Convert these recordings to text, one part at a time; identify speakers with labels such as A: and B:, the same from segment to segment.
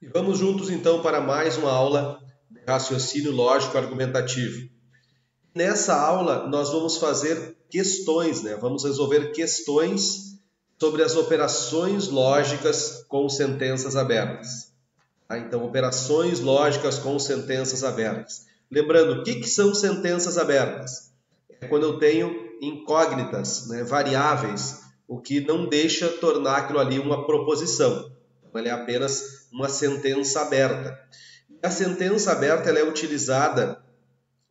A: E vamos juntos então para mais uma aula de raciocínio lógico argumentativo. Nessa aula nós vamos fazer questões, Vamos resolver questões sobre as operações lógicas com sentenças abertas. Então, operações lógicas com sentenças abertas. Lembrando, o que são sentenças abertas? É quando eu tenho incógnitas, variáveis, o que não deixa tornar aquilo ali uma proposição. Então, ela é apenas uma sentença aberta. A sentença aberta ela é utilizada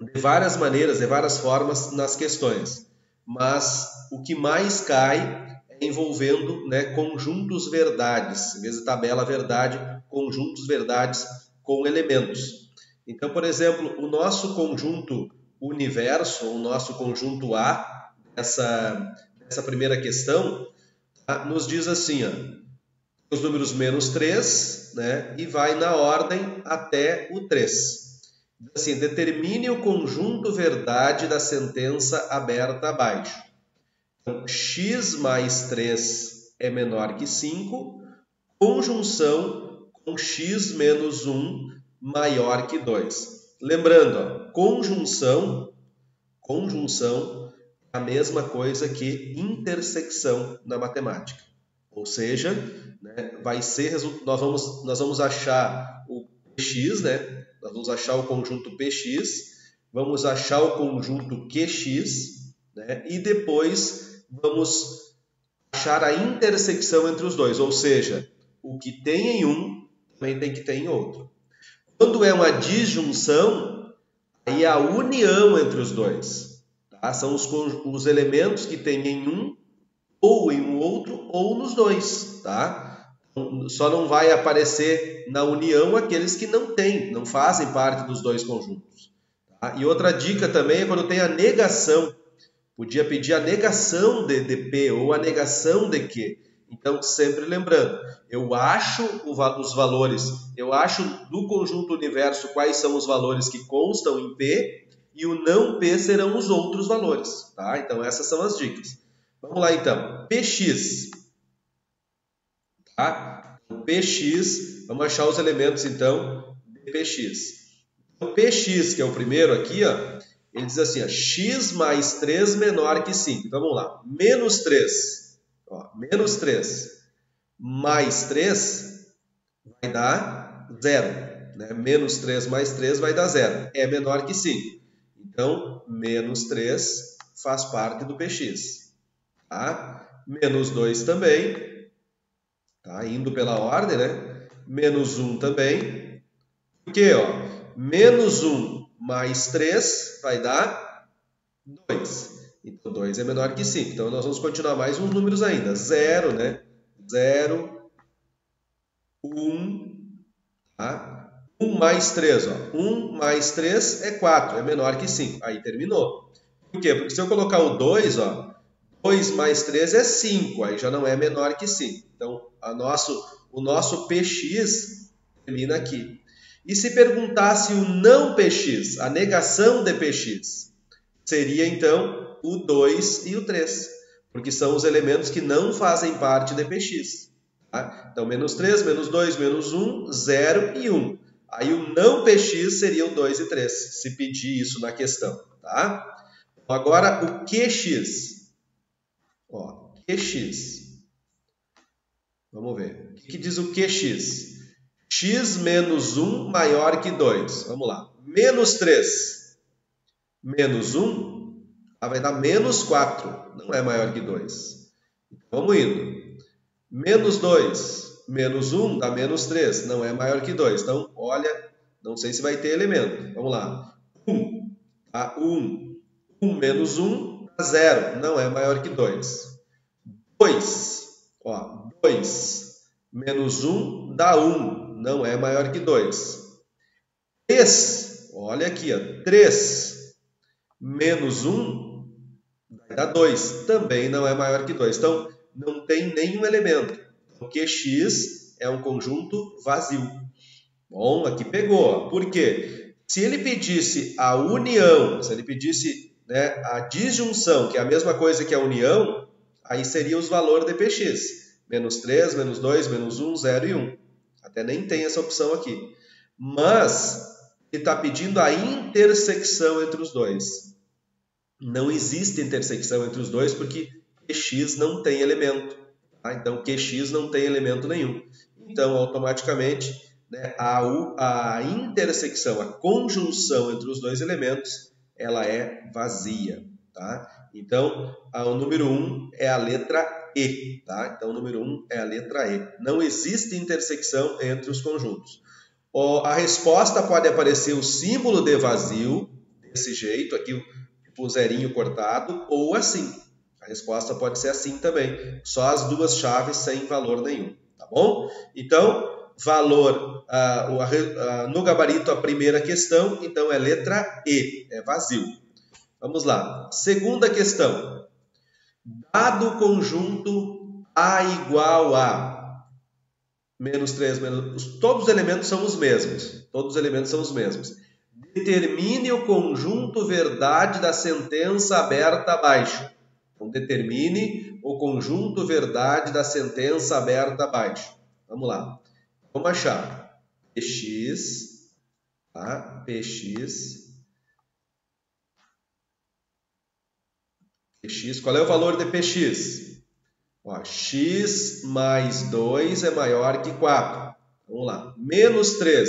A: de várias maneiras, de várias formas nas questões. Mas o que mais cai é envolvendo conjuntos verdades. Em vez de tabela verdade, conjuntos verdades com elementos. Então, por exemplo, o nosso conjunto universo, o nosso conjunto A, essa primeira questão, nos diz assim, os números menos 3, e vai na ordem até o 3. Assim, determine o conjunto verdade da sentença aberta abaixo. Então, x mais 3 é menor que 5, conjunção com x menos 1 maior que 2. Lembrando, conjunção é a mesma coisa que intersecção na matemática. Ou seja, nós vamos achar o px, nós vamos achar o conjunto px, vamos achar o conjunto qx, e depois vamos achar a intersecção entre os dois. Ou seja, o que tem em um também tem que ter em outro. Quando é uma disjunção, aí é a união entre os dois. São os elementos que tem em um, ou em um outro, ou nos dois. Só não vai aparecer na união aqueles que não têm, não fazem parte dos dois conjuntos. E outra dica também é quando tem a negação. Podia pedir a negação de P ou a negação de Q. Então, sempre lembrando, eu acho os valores, eu acho do conjunto universo quais são os valores que constam em P e o não P serão os outros valores. Então, essas são as dicas. Vamos lá, então. Px. Px, vamos achar os elementos, então, de Px. O Px, que é o primeiro aqui, ele diz assim, x mais 3 menor que 5. Então, vamos lá. Menos 3. Menos 3 mais 3 vai dar 0. Menos 3 mais 3 vai dar 0. É menor que 5. Então, menos 3 faz parte do Px. Menos 2 também. Indo pela ordem, Menos 1 também. Por quê? Menos 1 mais 3 vai dar 2. Então, 2 é menor que 5. Então, nós vamos continuar mais uns números ainda. 0, 0, 1, 1 mais 3, 1 mais 3 é 4, é menor que 5. Aí terminou. Por quê? Porque se eu colocar o 2, 2 mais 3 é 5, aí já não é menor que 5. Então, o nosso Px termina aqui. E se perguntasse o não Px, a negação de Px, seria então o 2 e o 3, porque são os elementos que não fazem parte de Px. Então, menos 3, menos 2, menos 1, 0 e 1. Aí o não Px seria o 2 e 3, se pedir isso na questão. Agora, o Qx. Qx. Vamos ver. O que diz o Qx? X menos 1 maior que 2. Vamos lá. Menos 3 menos 1 vai dar menos 4. Não é maior que 2. Vamos indo. Menos 2 menos 1 dá menos 3. Não é maior que 2. Então, olha, não sei se vai ter elemento. Vamos lá. 1. 1 menos 1 dá 0. Não é maior que 2. 2. 2 menos 1 dá 1. Não é maior que 2. 3. Olha aqui. 3 menos 1 vai dar 2. Também não é maior que 2. Então, não tem nenhum elemento. O Qx é um conjunto vazio. Bom, aqui pegou. Por quê? Se ele pedisse a união, se ele pedisse a disjunção, que é a mesma coisa que a união, aí seria os valores de Px. Menos 3, menos 2, menos 1, 0 e 1. Até nem tem essa opção aqui. Mas ele está pedindo a intersecção entre os dois. Não existe intersecção entre os dois porque QX não tem elemento. Tá? Então, QX não tem elemento nenhum. Então, automaticamente, né, a intersecção, a conjunção entre os dois elementos, ela é vazia. Tá? Então, o número 1 é a letra E. Tá? Então, o número 1 é a letra E. Não existe intersecção entre os conjuntos. A resposta pode aparecer o símbolo de vazio, desse jeito, aqui o zerinho cortado, ou assim. A resposta pode ser assim também. Só as duas chaves sem valor nenhum. Tá bom? Então, valor no gabarito, a primeira questão, então é letra E, é vazio. Vamos lá. Segunda questão. Dado o conjunto A igual a menos 3, todos os elementos são os mesmos. Todos os elementos são os mesmos. Determine o conjunto verdade da sentença aberta abaixo. Então, determine o conjunto verdade da sentença aberta abaixo. Vamos lá. Vamos achar Px, tá? Px. Qual é o valor de Px? Ó, x mais 2 é maior que 4. Vamos lá. Menos 3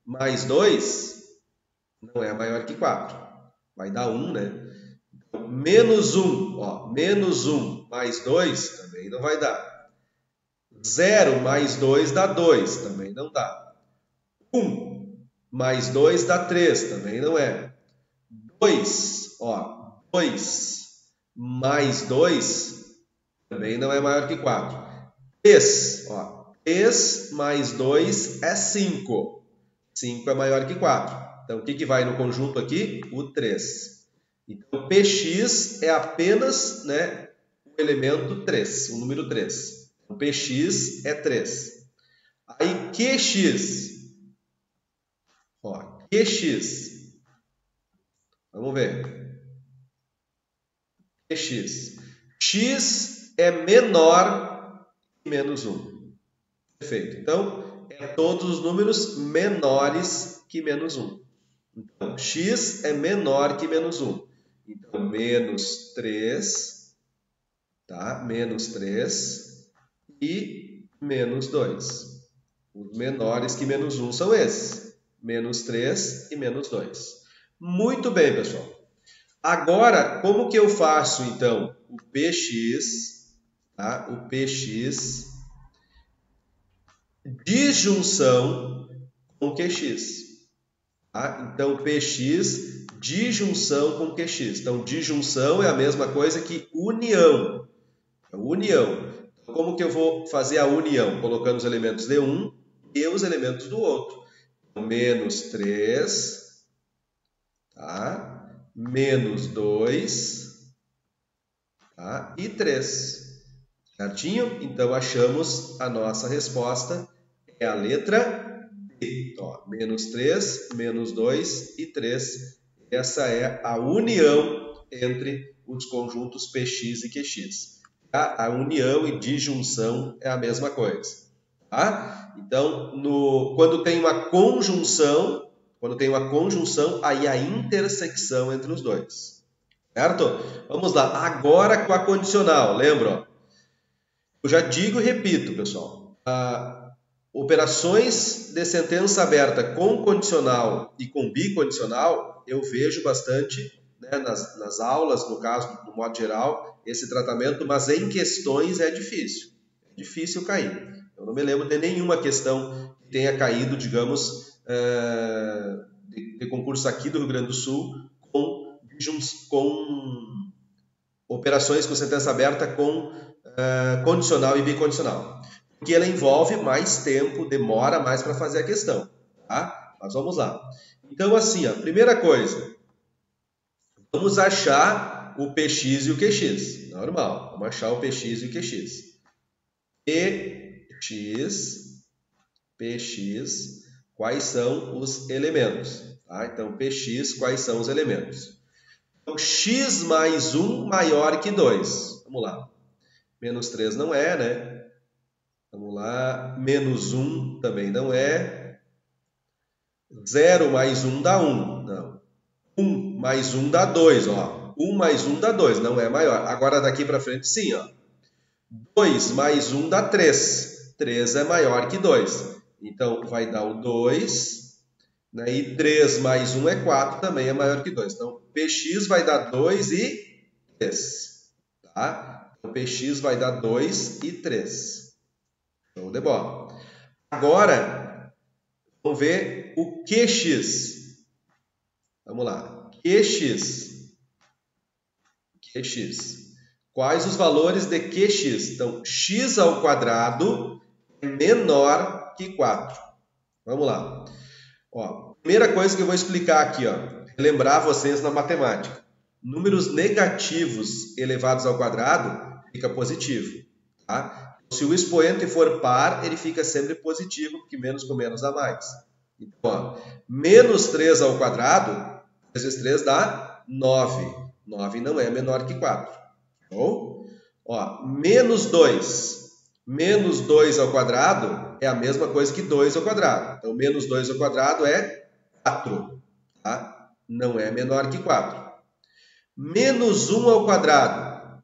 A: mais 2 não é maior que 4. Vai dar 1, né? Então, menos 1. Ó, menos 1 mais 2 também não vai dar. 0 mais 2 dá 2. Também não dá. 1 mais 2 dá 3. Também não é. 2. Ó, 2 mais 2 também não é maior que 4. 3. Ó, 3 mais 2 é 5. 5 é maior que 4. Então, o que vai no conjunto aqui? O 3. Então, Px é apenas, né, o elemento 3, o número 3. Então, Px é 3. Aí, Qx. Ó, Qx. Vamos ver. Qx. X é menor que menos 1. Perfeito. Então, é todos os números menores que menos 1. Então, x é menor que menos 1. Então, menos 3, tá? Menos 3 e menos 2. Os menores que menos 1 são esses. Menos 3 e menos 2. Muito bem, pessoal. Agora, como que eu faço, então, o Px, tá? O Px disjunção com Qx. Tá? Então, Px disjunção com Qx. Então, disjunção é a mesma coisa que união. União. Então, como que eu vou fazer a união? Colocando os elementos de um e os elementos do outro. Então, menos 3, tá? Menos 2, tá? E 3. Certinho? Então, achamos a nossa resposta. É a letra D. Ó, menos 3, menos 2 e 3. Essa é a união entre os conjuntos Px e Qx. Tá? A união e disjunção é a mesma coisa. Tá? Então, quando tem uma conjunção, aí a intersecção entre os dois. Certo? Vamos lá. Agora com a condicional. Lembra? Eu já digo e repito, pessoal. Operações de sentença aberta com condicional e com bicondicional, eu vejo bastante, né, nas aulas, no caso, no modo geral, esse tratamento, mas em questões é difícil. É difícil cair. Eu não me lembro de nenhuma questão que tenha caído, digamos, de concurso aqui do Rio Grande do Sul com operações com sentença aberta com condicional e bicondicional. Porque ela envolve mais tempo, demora mais para fazer a questão. Tá? Mas vamos lá. Então, assim, a primeira coisa, vamos achar o Px e o Qx. Normal, vamos achar o Px e o Qx. Px, quais são os elementos? Tá? Então, Px, quais são os elementos? Então, x mais 1 maior que 2. Vamos lá. Menos 3 não é, né? Vamos lá. Menos 1 também não é. 0 mais 1 dá 1. Não. 1 mais 1 dá 2, ó. 1 mais 1 dá 2, não é maior. Agora daqui para frente sim, ó. 2 mais 1 dá 3. 3 é maior que 2. Então vai dar o 2, né? E 3 mais 1 é 4, também é maior que 2. Então px vai dar 2 e 3. Tá? Então px vai dar 2 e 3. Show de bola. Agora, vamos ver o QX. Vamos lá. QX. Quais os valores de QX? Então, x ao quadrado é menor que 4. Vamos lá. Ó, primeira coisa que eu vou explicar aqui, ó, lembrar vocês na matemática. Números negativos elevados ao quadrado fica positivo. Tá? Se o expoente for par, ele fica sempre positivo, porque menos com menos dá mais. Então, ó, menos 3 ao quadrado, 3 vezes 3 dá 9. 9 não é menor que 4. Bom? Ó, menos 2. Menos 2 ao quadrado é a mesma coisa que 2 ao quadrado. Então, menos 2 ao quadrado é 4. Tá? Não é menor que 4. Menos 1 ao quadrado.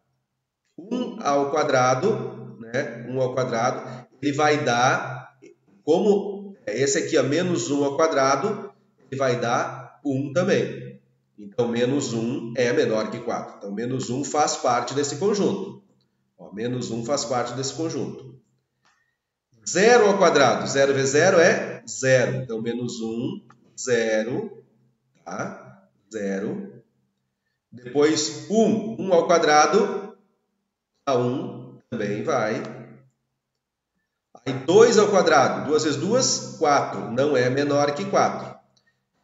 A: 1 ao quadrado, né? 1 ao quadrado, ele vai dar, como esse aqui, ó, menos 1 ao quadrado, ele vai dar 1 também. Então, menos 1 é menor que 4. Então, menos 1 faz parte desse conjunto. Ó, menos 1 faz parte desse conjunto. 0 ao quadrado. 0 vezes 0 é 0. Então, menos 1, 0. Tá? 0. Depois, 1. 1 ao quadrado. A 1 também vai. Aí, 2 ao quadrado. 2 vezes 2, 4. Não é menor que 4.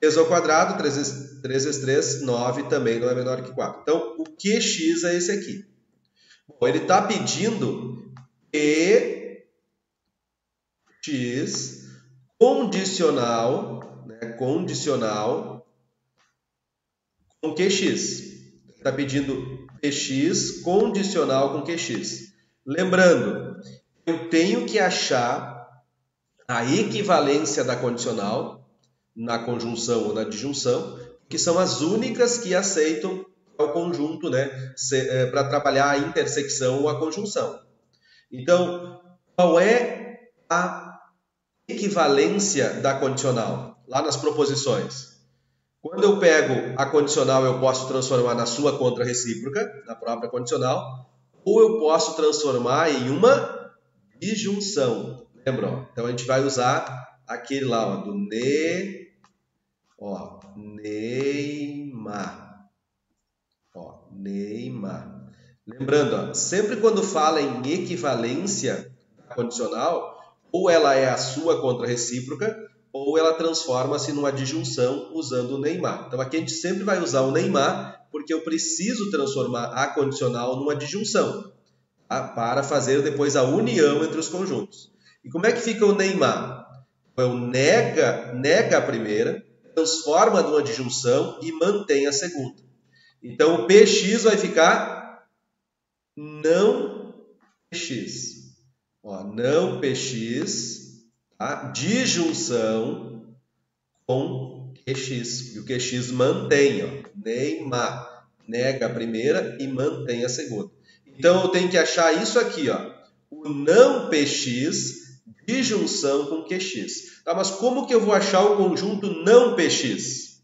A: 3 ao quadrado, 3 vezes 3, 9, também não é menor que 4. Então, o QX é esse aqui. Bom, ele está pedindo PX condicional, né, condicional com QX. Está pedindo PX condicional com QX. Lembrando, eu tenho que achar a equivalência da condicional na conjunção ou na disjunção, que são as únicas que aceitam o conjunto, né, para trabalhar a intersecção ou a conjunção. Então, qual é a equivalência da condicional? Lá nas proposições. Quando eu pego a condicional, eu posso transformar na sua contra-recíproca, na própria condicional, ou eu posso transformar em uma disjunção. Lembra? Então, a gente vai usar aquele lá, ó, do Neymar. Ó, Neymar. Lembrando, ó, sempre quando fala em equivalência condicional, ou ela é a sua contra-recíproca, ou ela transforma-se numa disjunção usando o Neymar. Então aqui a gente sempre vai usar o Neymar, porque eu preciso transformar a condicional numa disjunção, tá? Para fazer depois a união entre os conjuntos. E como é que fica o Neymar? Eu nega a primeira, transforma numa disjunção e mantém a segunda. Então, o PX vai ficar não PX. Ó, não PX, tá? Disjunção com QX. E o QX mantém, ó, Neymar. Nega a primeira e mantém a segunda. Então, eu tenho que achar isso aqui, ó, o não PX, disjunção com QX. Tá, mas como que eu vou achar o conjunto não PX?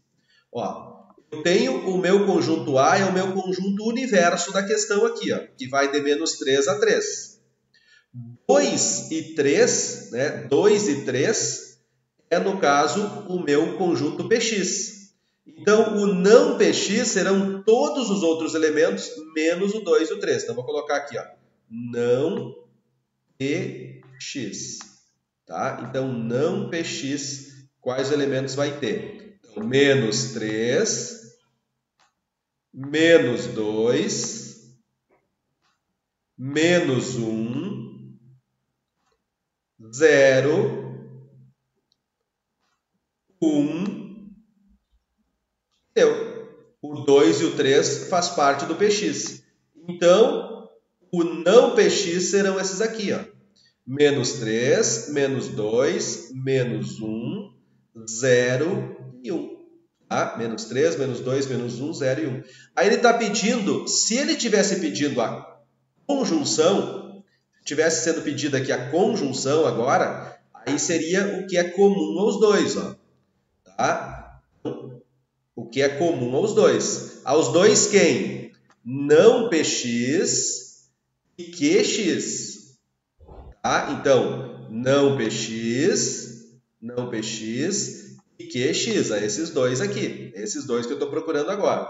A: Ó, eu tenho o meu conjunto A, é o meu conjunto universo da questão aqui, ó, que vai de menos 3 a 3. 2 e 3, né? 2 e 3 é, no caso, o meu conjunto PX. Então, o não PX serão todos os outros elementos menos o 2 e o 3. Então, vou colocar aqui, ó, não PX. Tá? Então, não PX, quais elementos vai ter? Então, menos 3, menos 2, menos 1, 0, 1, deu. O 2 e o 3 faz parte do PX. Então, o não PX serão esses aqui, ó. Menos 3, menos 2, menos 1, 0 e 1. Tá? Menos 3, menos 2, menos 1, 0 e 1. Aí ele está pedindo, se ele tivesse pedido a conjunção, tivesse sendo pedida aqui a conjunção agora, aí seria o que é comum aos dois, ó. Tá? O que é comum aos dois. Aos dois quem? Não px e qx. Tá? Então, não px e qx. É esses dois aqui. Esses dois que eu estou procurando agora.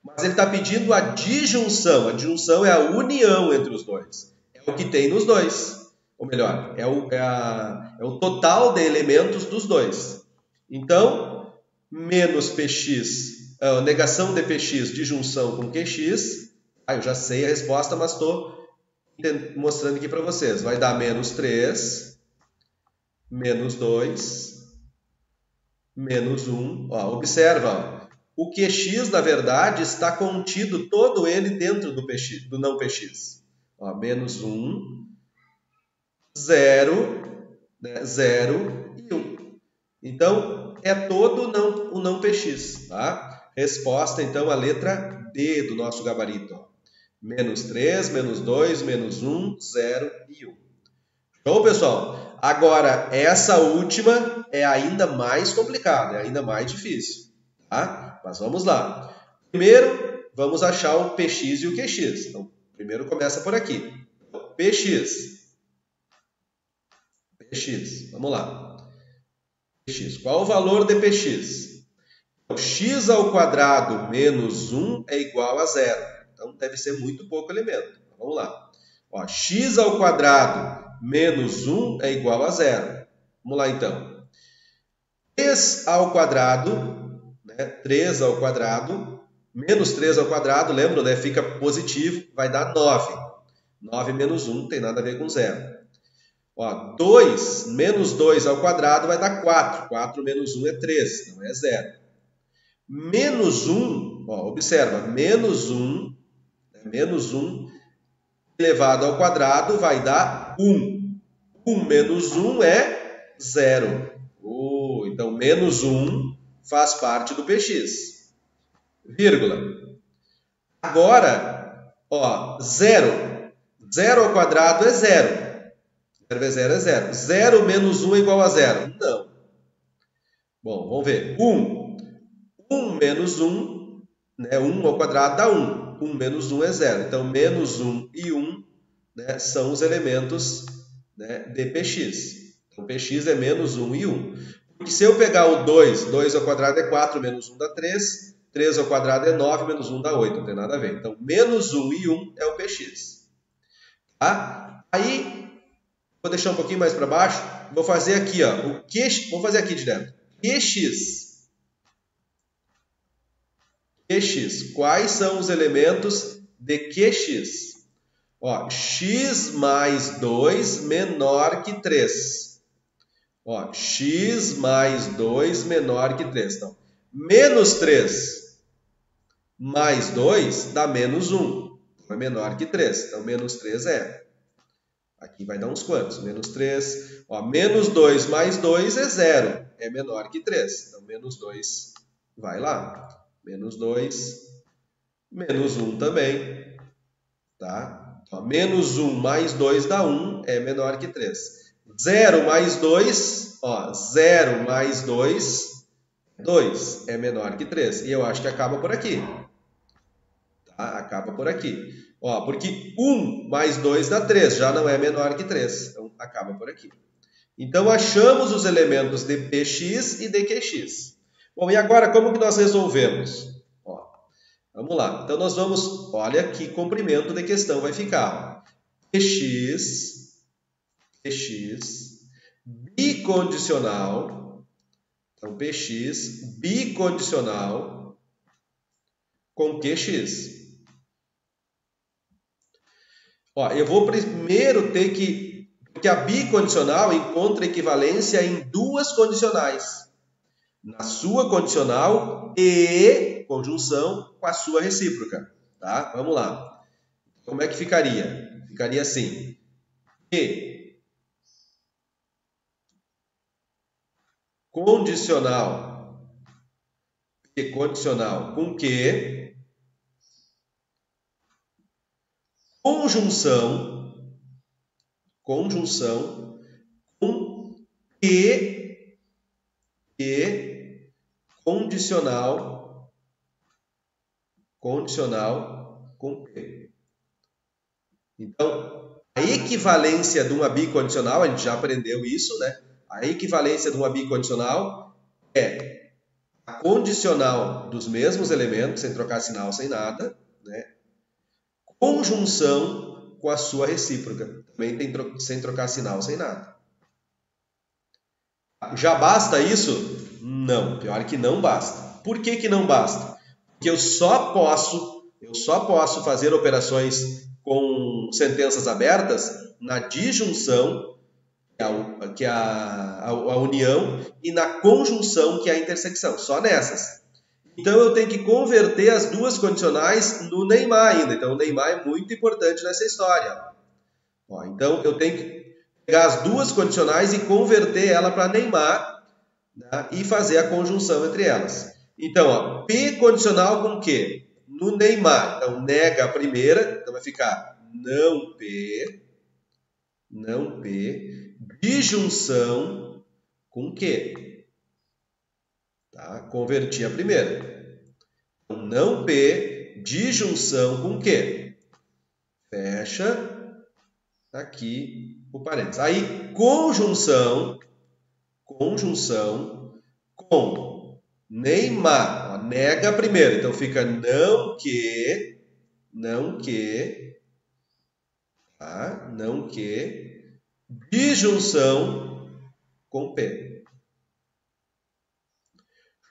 A: Mas ele está pedindo a disjunção. A disjunção é a união entre os dois. É o que tem nos dois. Ou melhor, é o total de elementos dos dois. Então, menos px, negação de px, disjunção com qx. Eu já sei a resposta, mas estou mostrando aqui para vocês. Vai dar menos 3, menos 2, menos 1. Ó, observa, ó. O QX, na verdade, está contido todo ele dentro do PX, do não PX. Ó, menos 1, 0, né, 0 e 1. Então, é todo o não PX. Tá? Resposta, então, a letra D do nosso gabarito. Ó. Menos 3, menos 2, menos 1, 0 e 1. Show, pessoal? Agora, essa última é ainda mais complicada, é ainda mais difícil. Tá? Mas vamos lá. Primeiro, vamos achar o px e o qx. Então, primeiro começa por aqui. Px. Vamos lá. Px. Qual o valor de px? Então, x ao quadrado menos 1 é igual a 0. Então, deve ser muito pouco elemento. Vamos lá. Ó, x ao quadrado menos 1 é igual a 0. Vamos lá, então. 3 ao quadrado, né? 3 ao quadrado, menos 3 ao quadrado, lembra, né? Fica positivo, vai dar 9. 9 menos 1 não tem nada a ver com 0. Ó, 2 menos 2 ao quadrado vai dar 4. 4 menos 1 é 3, não é 0. Menos 1, ó, observa, menos 1 elevado ao quadrado vai dar 1. 1 menos 1 é 0. Então, menos 1 faz parte do px. Vírgula. Agora, ó, 0. 0 ao quadrado é 0. 0 vezes 0 é 0. 0 menos 1 é igual a 0. Não. Bom, vamos ver. 1. 1 menos 1, né? 1 ao quadrado dá 1. 1 menos 1 é 0. Então, menos 1 e 1, né, são os elementos, né, de px. Então, px é menos 1 e 1. Porque se eu pegar o 2, 2 ao quadrado é 4, menos 1 dá 3. 3 ao quadrado é 9, menos 1 dá 8. Não tem nada a ver. Então, menos 1 e 1 é o px. Tá? Aí, vou deixar um pouquinho mais para baixo. Vou fazer aqui, ó, o QX. Vou fazer aqui direto. QX. QX. Quais são os elementos de QX? Ó, x mais 2 menor que 3. Ó, x mais 2 menor que 3. Então, menos 3 mais 2 dá menos 1. É menor que 3. Então, menos 3 é. Aqui vai dar uns quantos? Menos 3. Ó, menos 2 mais 2 é 0. É menor que 3. Então, menos 2 vai lá. Menos 2. Menos 1 também. Tá? Ó, menos 1 mais 2 dá 1. É menor que 3. 0 mais 2. Ó, 0 mais 2. 2 é menor que 3. E eu acho que acaba por aqui. Tá? Acaba por aqui. Ó, porque 1 mais 2 dá 3, já não é menor que 3. Então, acaba por aqui. Então, achamos os elementos de px e de qx. Bom, e agora, como que nós resolvemos? Ó, vamos lá. Então, nós vamos... Olha que comprimento de questão vai ficar. Px bicondicional. Então, px bicondicional com qx. Ó, eu vou primeiro ter que... Porque a bicondicional encontra equivalência em duas condicionais. Na sua condicional e conjunção com a sua recíproca. Tá? Vamos lá. Como é que ficaria? Ficaria assim. condicional, P condicional com Q, conjunção com Q, condicional com P. Então, a equivalência de uma bicondicional, a gente já aprendeu isso, né? A equivalência de uma bicondicional é a condicional dos mesmos elementos, sem trocar sinal, sem nada, né? Conjunção com a sua recíproca, também sem trocar sinal, sem nada. Já basta isso? Não, pior que não basta. Por que que não basta? Porque eu só posso fazer operações com sentenças abertas na disjunção, que é a união, e na conjunção, que é a intersecção. Só nessas. Então eu tenho que converter as duas condicionais no Neymar ainda. Então o Neymar é muito importante nessa história. Então eu tenho que pegar as duas condicionais e converter ela para Neymar, né, e fazer a conjunção entre elas. Então, P condicional com Q? No Neymar. Então nega a primeira, então vai ficar não P, disjunção com Q. Tá? Converti a primeira. Então, não P, disjunção com Q. Fecha aqui o parênteses. Aí, conjunção com Neymar. Nega a primeira. Então, fica não que, tá? Não que, disjunção com P.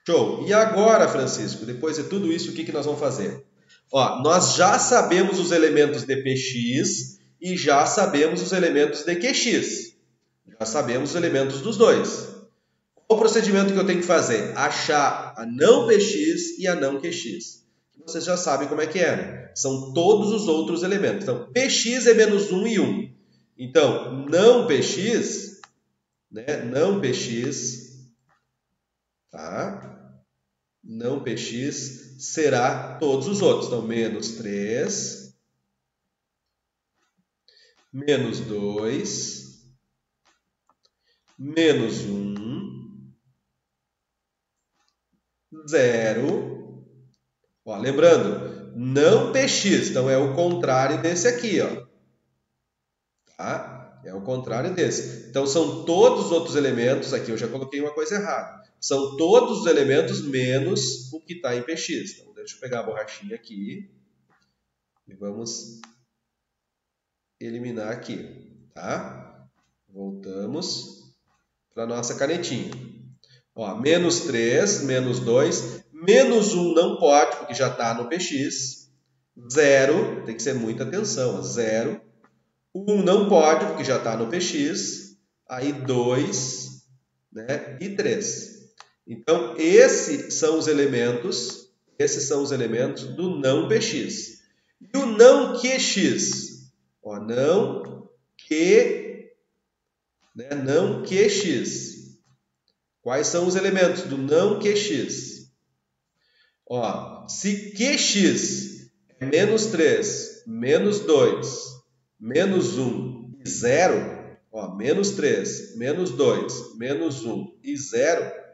A: Show! E agora, Francisco, depois de tudo isso, o que nós vamos fazer? Nós já sabemos os elementos de PX e já sabemos os elementos de QX. Já sabemos os elementos dos dois. Qual o procedimento que eu tenho que fazer? Achar a não PX e a não QX. Vocês já sabem como é que é, né? São todos os outros elementos. Então, PX é menos 1 e 1. Então, não PX, né? Não PX, tá? Não PX será todos os outros. Então, menos 3, menos 2, menos 1, 0. Lembrando, não PX, então é o contrário desse aqui, ó. Tá? É o contrário desse. Então, são todos os outros elementos, aqui eu já coloquei uma coisa errada. São todos os elementos menos o que está em PX. Então, deixa eu pegar a borrachinha aqui e vamos eliminar aqui, tá? Voltamos para a nossa canetinha. Menos 3, menos 2, menos 1 não pode, porque já está no PX. 0, tem que ser muita atenção, 0. 1 não pode, porque já está no PX. Aí 2, né? E 3. Então, esses são os elementos do não PX. E o não QX? Não QX. Quais são os elementos do não QX? Se QX é menos 3, menos 2, menos 1 e 0, menos 3, menos 2, menos 1 e 0,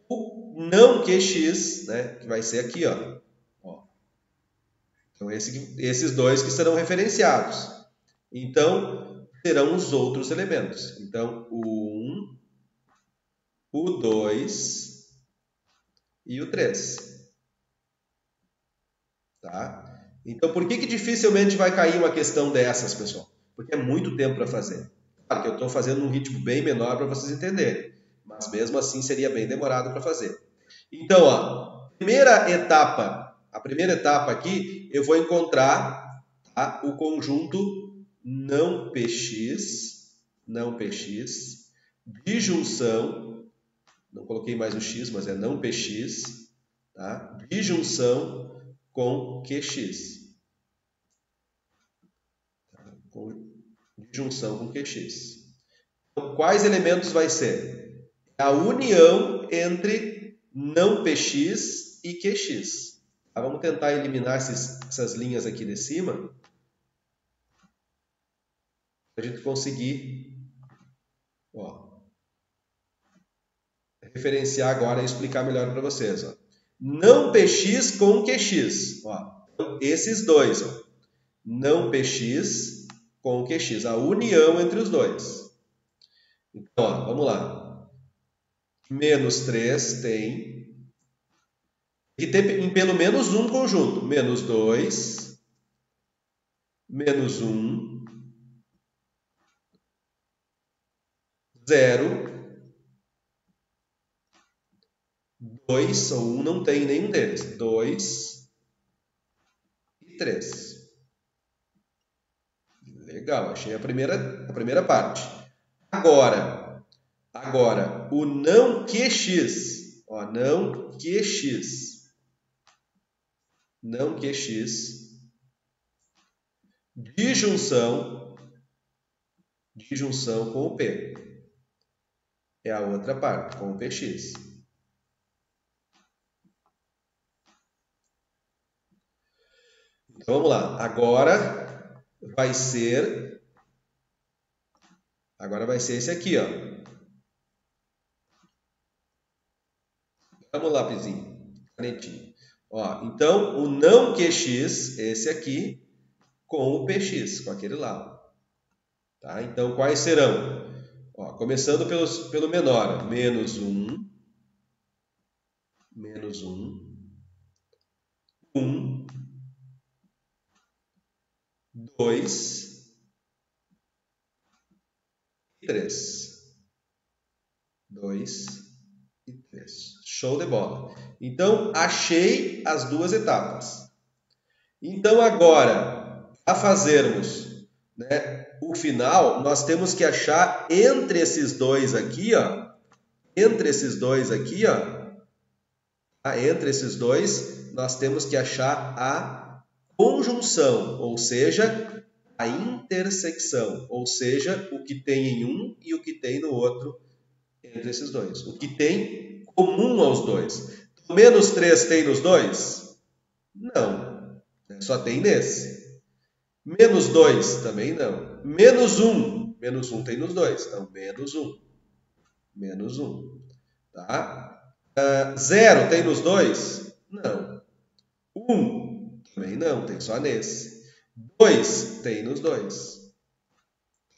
A: o não QX, né, que vai ser aqui, Então, esses dois que serão referenciados. Então, serão os outros elementos. Então, o 1, o 2 e o 3. Tá? Então, por que dificilmente vai cair uma questão dessas, pessoal? Porque é muito tempo para fazer. Claro que eu estou fazendo num ritmo bem menor para vocês entenderem. Mas mesmo assim seria bem demorado para fazer. Então, a primeira etapa aqui, eu vou encontrar, tá, o conjunto não PX, disjunção, não coloquei mais o X, mas é não PX, tá? Disjunção com QX. Disjunção com QX. Então, quais elementos vai ser? a união entre não px e qx. Tá? Vamos tentar eliminar essas linhas aqui de cima, para a gente conseguir referenciar agora e explicar melhor para vocês. Não px com qx. Então, esses dois. Não px com qx. A união entre os dois. Então, vamos lá. Menos 3 tem que ter em pelo menos um conjunto. Menos 2, menos 1, 0, 2 ou 1 não tem nenhum deles. 2 e 3. Legal, achei a primeira parte. Agora, o não QX, não QX, disjunção com o P. É a outra parte, com o PX. Então, vamos lá. Agora vai ser esse aqui, Vamos lá, Pizinho. Canetinha. Então, o não QX, esse aqui, com o PX, com aquele lá. Tá? Então, quais serão? Começando pelo menor. Menos 1. Menos 1. 1. 2. 3. 2 e 3. Show de bola. Então, achei as duas etapas. Então, agora, para fazermos, o final, nós temos que achar entre esses dois aqui, entre esses dois, nós temos que achar a conjunção, ou seja, a intersecção, ou seja, o que tem em um e o que tem no outro entre esses dois. O que tem comum aos dois. Menos 3 tem nos dois? Não, só tem nesse. Menos 2 também não. Menos 1 tem nos dois, então menos 1. Menos 1. Tá? 0 tem nos dois? Não. 1 também não, tem só nesse. 2 tem nos dois.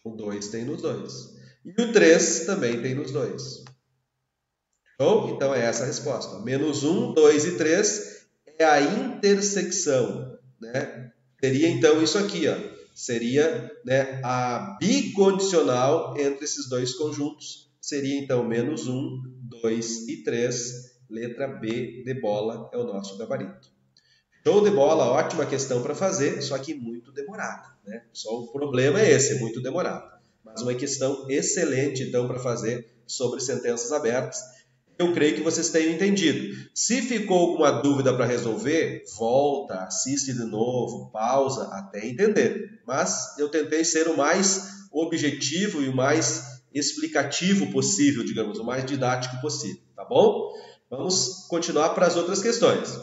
A: O 2 tem nos dois. E o 3 também tem nos dois. Show? Então é essa a resposta. Menos 1, 2 e 3 é a intersecção. Seria então isso aqui. Seria a bicondicional entre esses dois conjuntos. Seria então menos 1, 2 e 3. Letra B de bola é o nosso gabarito. Show de bola, ótima questão para fazer, só que muito demorada. Só o problema é esse, muito demorado. Mas uma questão excelente então para fazer sobre sentenças abertas. Eu creio que vocês tenham entendido. Se ficou alguma dúvida para resolver, volta, assiste de novo, pausa, até entender. Mas eu tentei ser o mais objetivo e o mais explicativo possível, digamos, o mais didático possível, tá bom? Vamos continuar para as outras questões.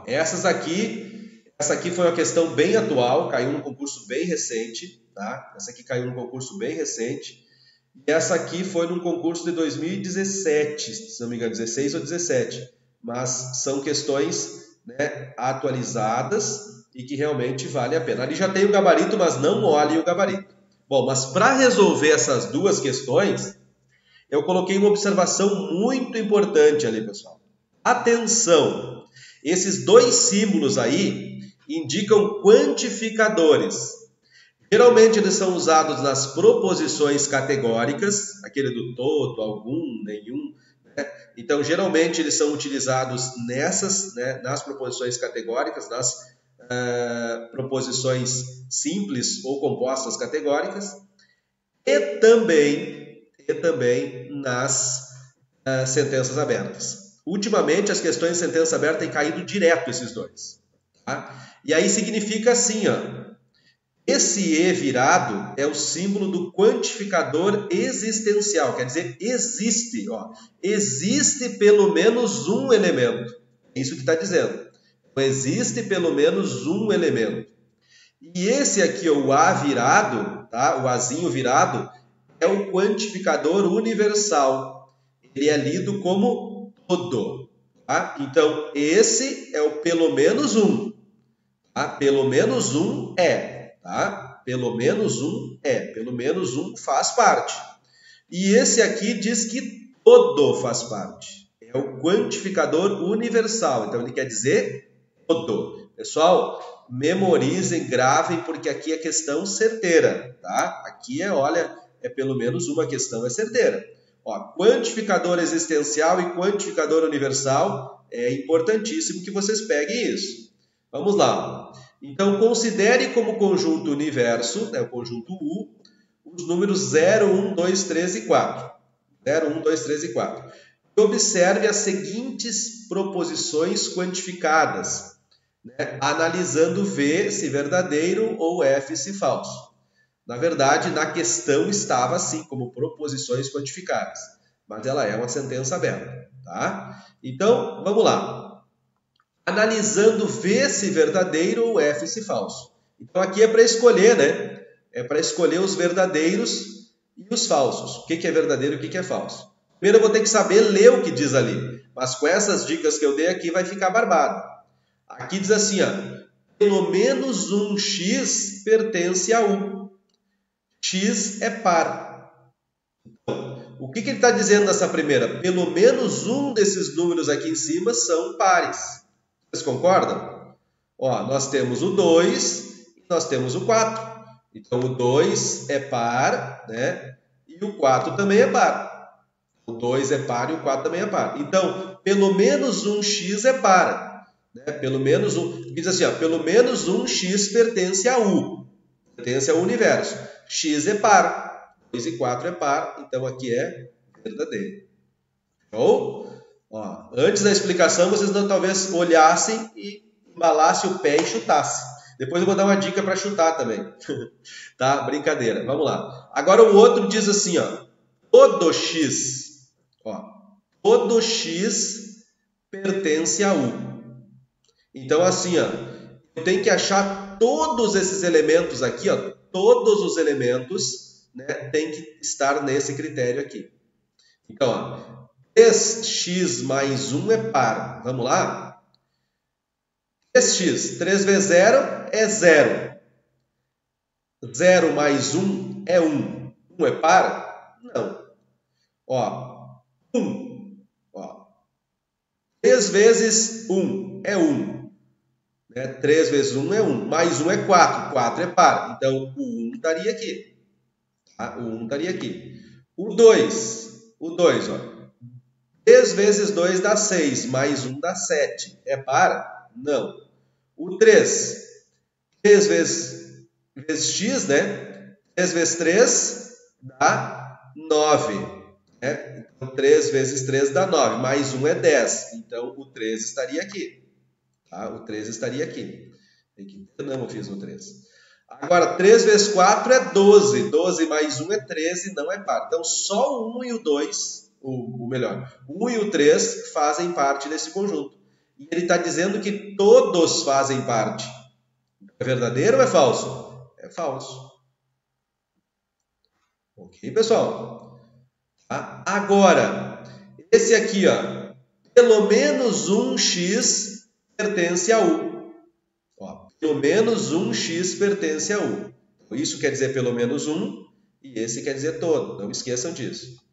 A: Essa aqui foi uma questão bem atual, caiu num concurso bem recente, tá? Essa aqui caiu num concurso bem recente. E essa aqui foi num concurso de 2017, se não me engano, 16 ou 17. Mas são questões atualizadas e que realmente vale a pena. Ali já tem o gabarito, mas não olhem o gabarito. Bom, mas para resolver essas duas questões, eu coloquei uma observação muito importante ali, pessoal. Atenção! Esses dois símbolos aí indicam quantificadores. Geralmente eles são usados nas proposições categóricas, aquele do todo, algum, nenhum. Então, geralmente eles são utilizados nas proposições categóricas, nas proposições simples ou compostas categóricas, e também nas sentenças abertas. Ultimamente, as questões de sentença aberta têm caído direto esses dois. Tá? E aí significa assim, Esse E virado é o símbolo do quantificador existencial, quer dizer, existe. Ó, existe pelo menos um elemento. É isso que está dizendo. Existe pelo menos um elemento. E esse aqui, o A virado, tá? O Azinho virado, é o quantificador universal. Ele é lido como todo. Tá? Então, esse é o pelo menos um. Tá? Pelo menos um é. Tá? Pelo menos um é. Pelo menos um faz parte. E esse aqui diz que todo faz parte. É o quantificador universal. Então, ele quer dizer todo. Pessoal, memorizem, gravem, porque aqui é questão certeira. Tá? Aqui é pelo menos uma questão é certeira. Ó, quantificador existencial e quantificador universal, é importantíssimo que vocês peguem isso. Vamos lá. Então, considere como conjunto universo, né, o conjunto U, os números 0, 1, 2, 3 e 4. 0, 1, 2, 3 e 4. E observe as seguintes proposições quantificadas, né, analisando V se verdadeiro ou F se falso. Na verdade, na questão estava assim, como proposições quantificadas, mas ela é uma sentença aberta. Tá? Então, vamos lá. Analisando V se verdadeiro ou F se falso. Então, aqui é para escolher, né? É para escolher os verdadeiros e os falsos. O que é verdadeiro e o que é falso. Primeiro, eu vou ter que saber ler o que diz ali. Mas com essas dicas que eu dei aqui, vai ficar barbado. Aqui diz assim, ó, pelo menos um X pertence a U. X é par. Então, o que ele está dizendo nessa primeira? Pelo menos um desses números aqui em cima são pares. Vocês concordam? Ó, nós temos o 2 e nós temos o 4. Então, o 2 é par, né? E o 4 também é par. O 2 é par e o 4 também é par. Então, pelo menos um X é par. Né? Pelo menos um. Diz assim, ó, pelo menos um X pertence a U. Pertence ao universo. X é par. 2 e 4 é par. Então, aqui é verdadeiro. Show? Ó, antes da explicação, vocês talvez olhassem e embalassem o pé e chutassem. Depois eu vou dar uma dica para chutar também. Tá? Brincadeira. Vamos lá. Agora o outro diz assim, ó. Todo X. Ó, todo X pertence a U. Então, assim, ó. Eu tenho que achar todos esses elementos aqui, ó. Todos os elementos, né, tem que estar nesse critério aqui. Então, ó. 3x mais 1 é par. Vamos lá? 3x. 3 vezes 0 é 0. 0 mais 1 é 1. 1 é par? Não. Ó, 1. Ó. 3 vezes 1 é 1. Né? 3 vezes 1 é 1. Mais 1 é 4. 4 é par. Então, o 1 estaria aqui. Tá? O 1 estaria aqui. O 2. O 2, ó. 3 vezes 2 dá 6, mais 1 dá 7. É par? Não. O 3. 3 vezes x, né? 3 vezes 3 dá 9. Né? Então, 3 vezes 3 dá 9. Mais 1 é 10. Então, o 3 estaria aqui. Tá? O 3 estaria aqui. Não, eu fiz o 3. Agora, 3 vezes 4 é 12. 12 mais 1 é 13, não é par. Então, só o 1 e o 2... O melhor, o 1 e o 3 fazem parte desse conjunto. E ele está dizendo que todos fazem parte. É verdadeiro ou é falso? É falso. Ok, pessoal? Tá? Agora, esse aqui, ó, pelo menos um X pertence a U. Ó, pelo menos um X pertence a U. Isso quer dizer pelo menos um, e esse quer dizer todo. Não esqueçam disso.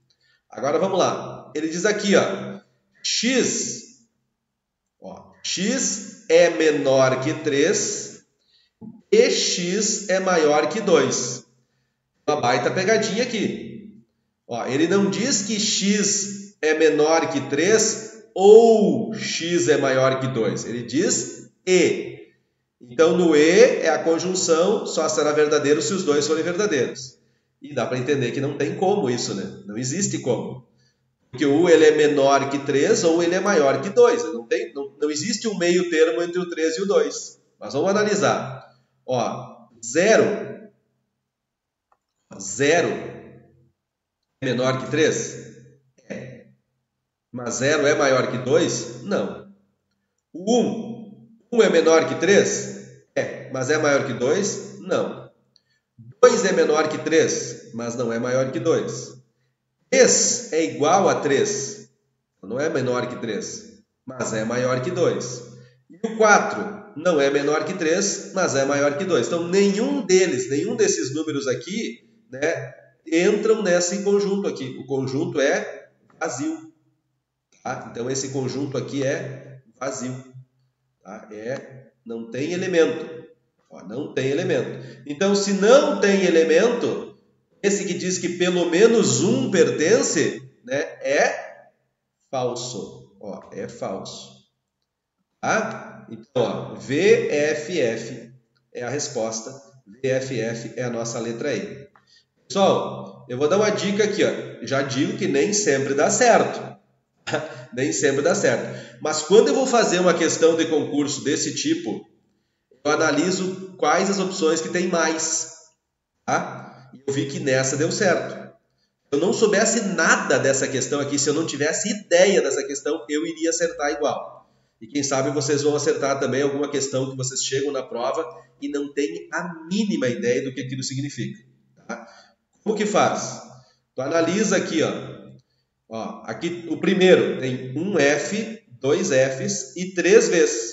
A: Agora vamos lá. Ele diz aqui, ó, x é menor que 3 e x é maior que 2. Uma baita pegadinha aqui. Ó, ele não diz que x é menor que 3 ou x é maior que 2. Ele diz e. Então, no e é a conjunção, só será verdadeiro se os dois forem verdadeiros. E dá para entender que não tem como isso, né? Não existe como. Porque o ele é menor que 3 ou ele é maior que 2. Não existe um meio termo entre o 3 e o 2. Mas vamos analisar. Ó, 0. 0 é menor que 3? É. Mas 0 é maior que 2? Não. O 1 é menor que 3? É. Mas é maior que 2? Não. 2 é menor que 3, mas não é maior que 2. 3 é igual a 3, não é menor que 3, mas é maior que 2. E o 4 não é menor que 3, mas é maior que 2. Então, nenhum desses números aqui, né, entram nesse conjunto aqui. O conjunto é vazio. Tá? Então, esse conjunto aqui é vazio. Tá? Não tem elemento. Ó, não tem elemento. Então, se não tem elemento, esse que diz que pelo menos um pertence, né, é falso. Ó, é falso. Tá? Então, ó, VFF é a resposta. VFF é a nossa letra E. Pessoal, eu vou dar uma dica aqui. Ó. Já digo que nem sempre dá certo. Nem sempre dá certo. Mas quando eu vou fazer uma questão de concurso desse tipo, eu analiso quais as opções que tem mais. Tá? E eu vi que nessa deu certo. Se eu não soubesse nada dessa questão aqui, se eu não tivesse ideia dessa questão, eu iria acertar igual. E quem sabe vocês vão acertar também alguma questão que vocês chegam na prova e não têm a mínima ideia do que aquilo significa. Tá? Como que faz? Tu analisa aqui, ó, aqui o primeiro tem um F, 2 Fs e 3 Vs.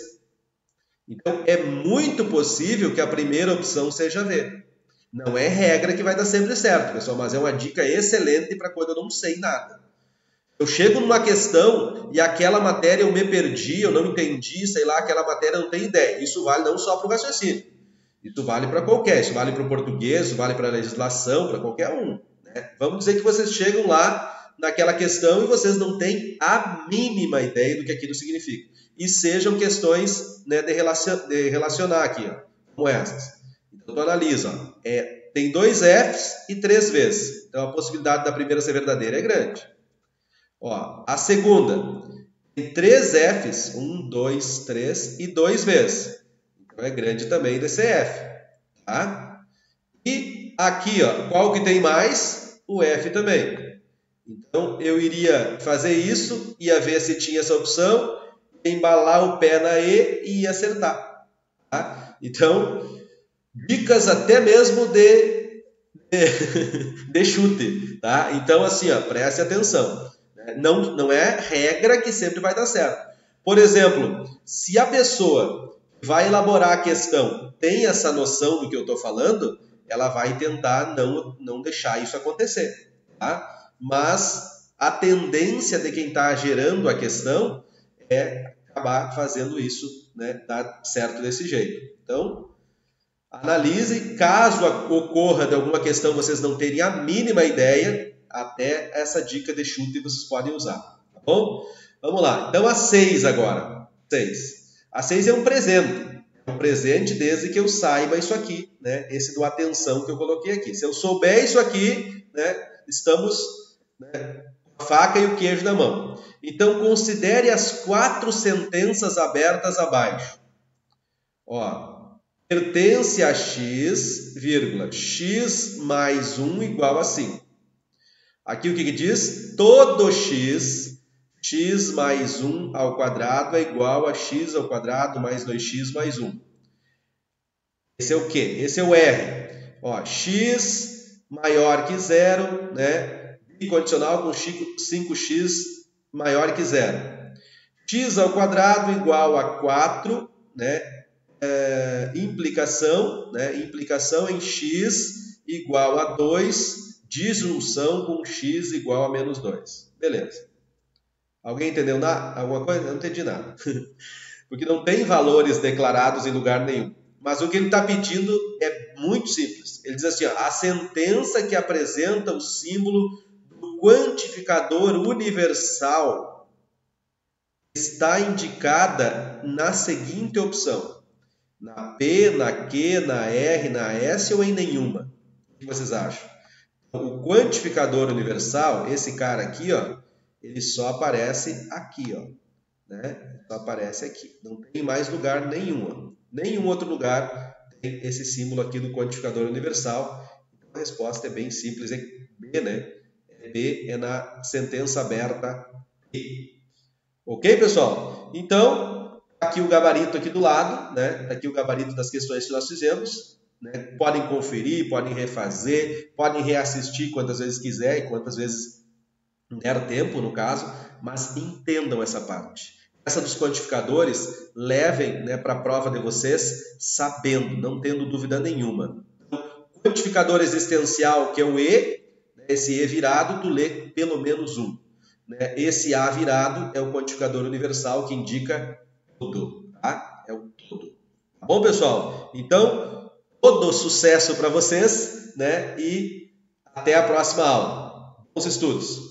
A: Então, é muito possível que a primeira opção seja V. Não é regra que vai dar sempre certo, pessoal, mas é uma dica excelente para quando eu não sei nada. Eu chego numa questão e aquela matéria eu me perdi, eu não entendi, sei lá, aquela matéria eu não tenho ideia. Isso vale não só para o raciocínio. Isso vale para qualquer, isso vale para o português, isso vale para a legislação, para qualquer um. Né? Vamos dizer que vocês chegam lá naquela questão e vocês não têm a mínima ideia do que aquilo significa. E sejam questões, né, de relacionar aqui, ó, como essas. Então, tu analisa, ó, tem 2 Fs e 3 Vs. Então, a possibilidade da primeira ser verdadeira é grande. Ó, a segunda, tem 3 Fs, 1, 2, 3 e 2 Vs. Então, é grande também de ser F. Tá? E aqui, ó, qual que tem mais? O F também. Então, eu iria fazer isso, ia ver se tinha essa opção, embalar o pé na E e ia acertar. Tá? Então, dicas até mesmo de chute. Tá? Então, assim, ó, preste atenção. Não é regra que sempre vai dar certo. Por exemplo, se a pessoa vai elaborar a questão tem essa noção do que eu estou falando, ela vai tentar não deixar isso acontecer. Tá? Mas a tendência de quem está gerando a questão é acabar fazendo isso, né, dar certo desse jeito. Então, analise, caso ocorra de alguma questão vocês não terem a mínima ideia, até essa dica de chute vocês podem usar, tá bom? Vamos lá, então a 6 agora. 6. A 6 é um presente. É um presente desde que eu saiba isso aqui, né? Esse do atenção que eu coloquei aqui. Se eu souber isso aqui, né, estamos, né, com a faca e o queijo na mão. Então, considere as 4 sentenças abertas abaixo. Ó, pertence a x, vírgula, x mais 1 igual a 5. Aqui o que diz? Todo x mais 1 ao quadrado é igual a x ao quadrado mais 2x mais 1. Esse é o quê? Esse é o R. Ó, x maior que 0, né? Bicondicional com 5x maior que 0. X ao quadrado igual a 4, né? Implicação, né? Implicação em x igual a 2, disjunção com x igual a menos 2. Beleza. Alguém entendeu alguma coisa? Eu não entendi nada. Porque não tem valores declarados em lugar nenhum. Mas o que ele está pedindo é muito simples. Ele diz assim, ó, a sentença que apresenta o símbolo do quantificador universal está indicada na seguinte opção. Na P, na Q, na R, na S ou em nenhuma? O que vocês acham? O quantificador universal, esse cara aqui, ó, ele só aparece aqui, ó, né? Só aparece aqui. Não tem mais lugar nenhum. Ó. Nenhum outro lugar tem esse símbolo aqui do quantificador universal. Então, a resposta é bem simples, é B, né? B é na sentença aberta E. Ok, pessoal? Então, aqui o gabarito aqui do lado, né? Aqui o gabarito das questões que nós fizemos. Né? Podem conferir, podem refazer, podem reassistir quantas vezes quiser e quantas vezes der tempo, no caso, mas entendam essa parte. Essa dos quantificadores, levem, né, para a prova de vocês sabendo, não tendo dúvida nenhuma. Quantificador existencial, que é o E, esse E virado, tu lê pelo menos um. Né? Esse A virado é o quantificador universal, que indica todo. Tá? É o todo. Tá bom, pessoal? Então, todo sucesso para vocês, né? E até a próxima aula. Bons estudos!